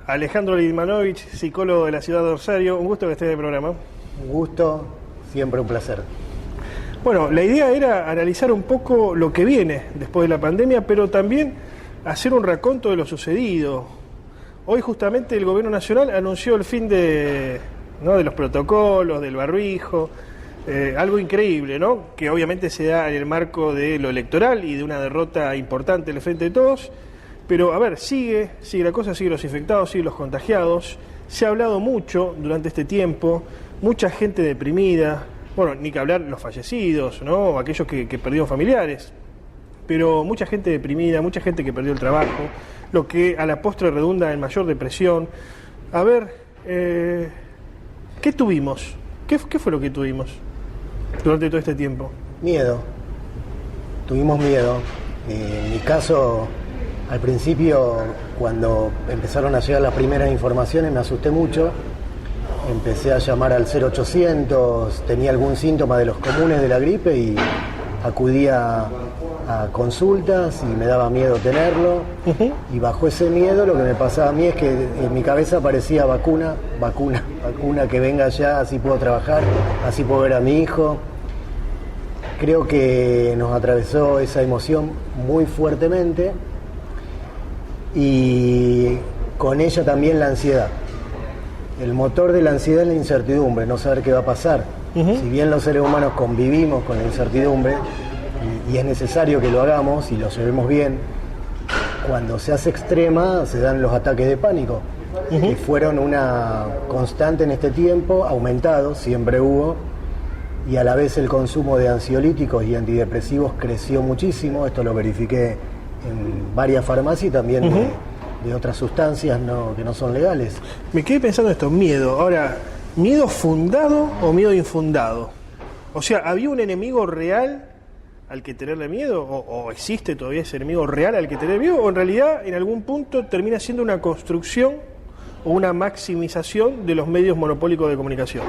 Alejandro Lidmanovich, psicólogo de la ciudad de Rosario. Un gusto que esté en el programa. Un gusto, siempre un placer. Bueno, la idea era analizar un poco lo que viene después de la pandemia, pero también hacer un raconto de lo sucedido. Hoy justamente el gobierno nacional anunció el fin de los protocolos, del barbijo, algo increíble, ¿no? Que obviamente se da en el marco de lo electoral y de una derrota importante en el Frente de Todos. Pero, a ver, sigue la cosa, siguen los infectados, siguen los contagiados. Se ha hablado mucho durante este tiempo, mucha gente deprimida, bueno, ni que hablar los fallecidos, ¿no? O aquellos que perdieron familiares. Pero mucha gente deprimida, mucha gente que perdió el trabajo, lo que a la postre redunda en mayor depresión. A ver, ¿qué tuvimos? ¿Qué fue lo que tuvimos durante todo este tiempo? Miedo. Tuvimos miedo. En mi caso, al principio, cuando empezaron a llegar las primeras informaciones, me asusté mucho. Empecé a llamar al 0800, tenía algún síntoma de los comunes de la gripe y acudía a consultas y me daba miedo tenerlo. Y bajo ese miedo lo que me pasaba a mí es que en mi cabeza aparecía vacuna, que venga ya, así puedo trabajar, así puedo ver a mi hijo. Creo que nos atravesó esa emoción muy fuertemente y con ella también la ansiedad. El motor de la ansiedad es la incertidumbre, no saber qué va a pasar. Si bien los seres humanos convivimos con la incertidumbre y es necesario que lo hagamos y lo llevemos bien, cuando se hace extrema se dan los ataques de pánico, que fueron una constante en este tiempo, aumentados, siempre hubo, y a la vez el consumo de ansiolíticos y antidepresivos creció muchísimo. Esto lo verifiqué en varias farmacias y también de otras sustancias que no son legales. Me quedé pensando esto, miedo. Ahora, ¿miedo fundado o miedo infundado? O sea, ¿había un enemigo real al que tenerle miedo? ¿O existe todavía ese enemigo real al que tener miedo? ¿O en realidad en algún punto termina siendo una construcción o una maximización de los medios monopólicos de comunicación?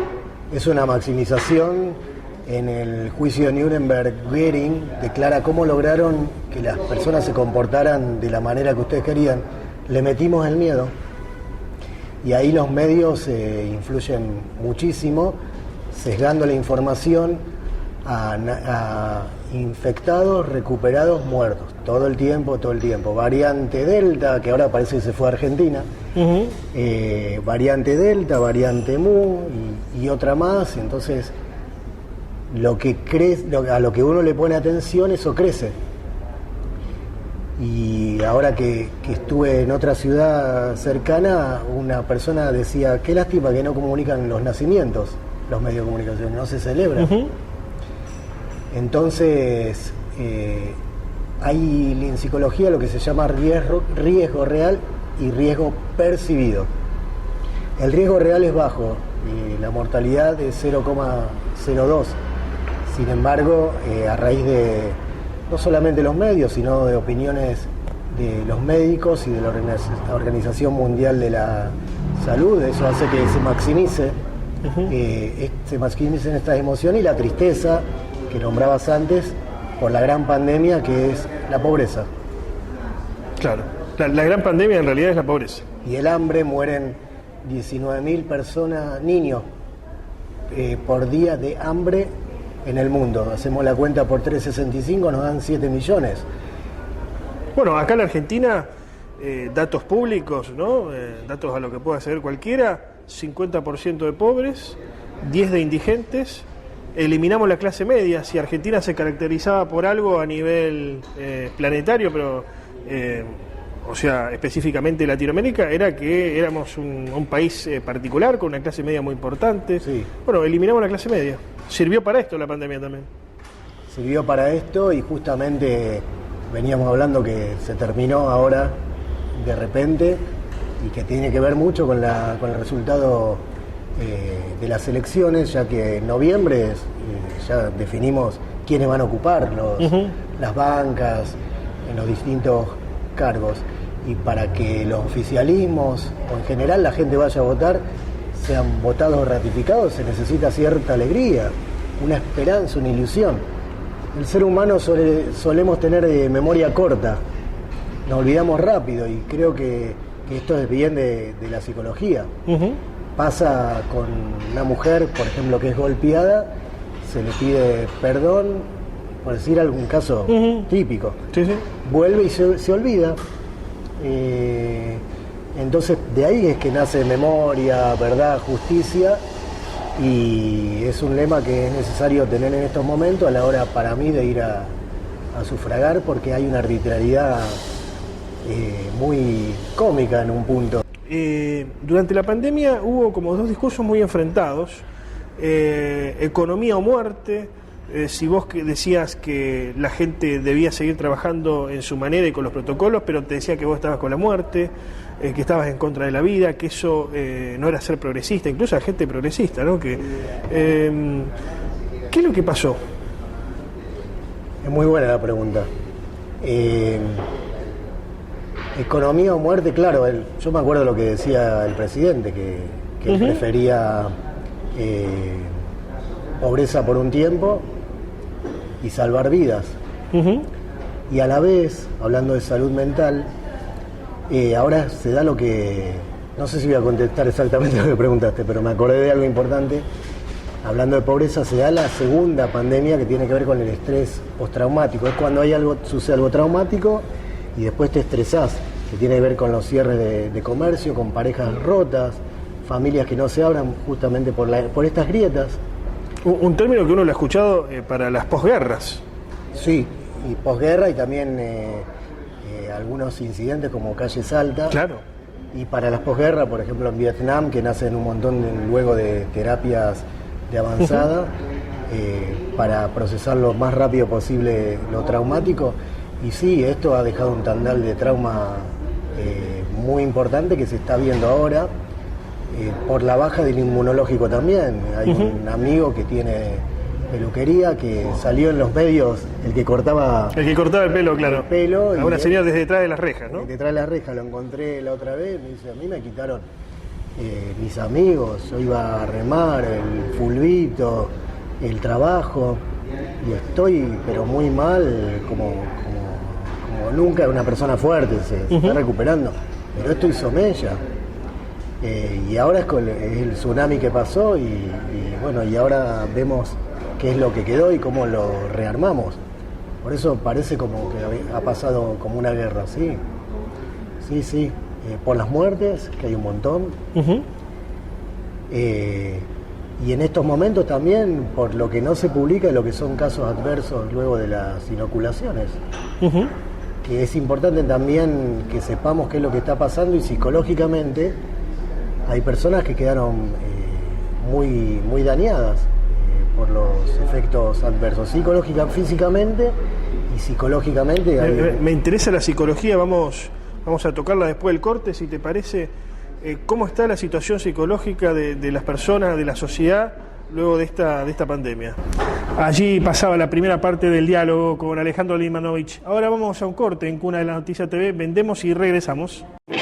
Es una maximización. En el juicio de Nuremberg, Goering declara cómo lograron que las personas se comportaran de la manera que ustedes querían. Le metimos el miedo y ahí los medios influyen muchísimo, sesgando la información a infectados, recuperados, muertos, todo el tiempo. Variante Delta, que ahora parece que se fue a Argentina, variante Delta, variante Mu y otra más. Entonces, a lo que uno le pone atención, eso crece. Y ahora que estuve en otra ciudad cercana, una persona decía, qué lástima que no comunican los nacimientos, los medios de comunicación, no se celebran. Entonces, hay en psicología lo que se llama riesgo real y riesgo percibido. El riesgo real es bajo, la mortalidad es 0,02. Sin embargo, a raíz de no solamente los medios, sino de opiniones de los médicos y de la Organización Mundial de la Salud, eso hace que se maximicen estas emociones y la tristeza que nombrabas antes por la gran pandemia que es la pobreza. Claro, la gran pandemia en realidad es la pobreza. Y el hambre, mueren 19.000 personas, niños, por día de hambre en el mundo. Hacemos la cuenta por 365, nos dan 7 millones. Bueno, acá en la Argentina, datos públicos, ¿no? Datos a lo que pueda saber cualquiera, 50% de pobres, 10 de indigentes. Eliminamos la clase media. Si Argentina se caracterizaba por algo a nivel planetario, pero específicamente Latinoamérica, era que éramos un país particular con una clase media muy importante. Sí. Bueno, eliminamos la clase media. Sirvió para esto la pandemia también. Sirvió para esto y justamente veníamos hablando que se terminó ahora de repente y que tiene que ver mucho con el resultado de las elecciones, ya que en noviembre ya definimos quiénes van a ocupar las bancas en los distintos cargos, y para que los oficialismos o en general la gente vaya a votar sean votados o ratificados se necesita cierta alegría, una esperanza, una ilusión. El ser humano solemos tener memoria corta, nos olvidamos rápido y creo que que esto es bien de la psicología. Ujú. Pasa con una mujer, por ejemplo, que es golpeada, se le pide perdón, por decir algún caso típico. Sí, sí. Vuelve y se olvida. Entonces, de ahí es que nace memoria, verdad, justicia, y es un lema que es necesario tener en estos momentos a la hora, para mí, de ir a sufragar, porque hay una arbitrariedad muy cómica en un punto. Durante la pandemia hubo como dos discursos muy enfrentados, economía o muerte. Si vos decías que la gente debía seguir trabajando en su manera y con los protocolos, pero te decía que vos estabas con la muerte, que estabas en contra de la vida, que eso no era ser progresista, incluso a gente progresista, ¿no? ¿Qué es lo que pasó? Es muy buena la pregunta. Economía o muerte, claro, yo me acuerdo lo que decía el presidente, que él prefería pobreza por un tiempo y salvar vidas. Y a la vez, hablando de salud mental, ahora se da lo que, no sé si voy a contestar exactamente lo que preguntaste, pero me acordé de algo importante. Hablando de pobreza, se da la segunda pandemia que tiene que ver con el estrés postraumático. Es cuando sucede algo traumático y después te estresás, que tiene que ver con los cierres de comercio, con parejas rotas, familias que no se abran justamente por estas grietas. Un término que uno lo ha escuchado para las posguerras. Sí, y posguerra, y también algunos incidentes como Calle Salta. Claro. Y para las posguerras, por ejemplo en Vietnam, que nacen un montón luego de terapias de avanzada, para procesar lo más rápido posible lo traumático. Y sí, esto ha dejado un tandal de trauma muy importante que se está viendo ahora, por la baja del inmunológico también. Hay un amigo que tiene peluquería que salió en los medios, el que cortaba el pelo, claro. A una señora desde detrás de las rejas, ¿no? Detrás de las rejas, lo encontré la otra vez, me dice, a mí me quitaron mis amigos, yo iba a remar, el fulbito, el trabajo, y estoy pero muy mal, como nunca. Una persona fuerte, se está recuperando, pero esto hizo mella. Y ahora es el tsunami que pasó, y bueno, y ahora vemos qué es lo que quedó y cómo lo rearmamos. Por eso parece como que ha pasado como una guerra, sí. Sí, por las muertes, que hay un montón. Y en estos momentos también por lo que no se publica, lo que son casos adversos luego de las inoculaciones. Que es importante también que sepamos qué es lo que está pasando, y psicológicamente hay personas que quedaron muy dañadas por los efectos adversos, físicamente y psicológicamente. Me interesa la psicología, vamos a tocarla después del corte, si te parece. ¿Cómo está la situación psicológica de las personas, de la sociedad, luego de esta pandemia? Allí pasaba la primera parte del diálogo con Alejandro Limanovich. Ahora vamos a un corte en Cuna de la Noticia TV, vendemos y regresamos.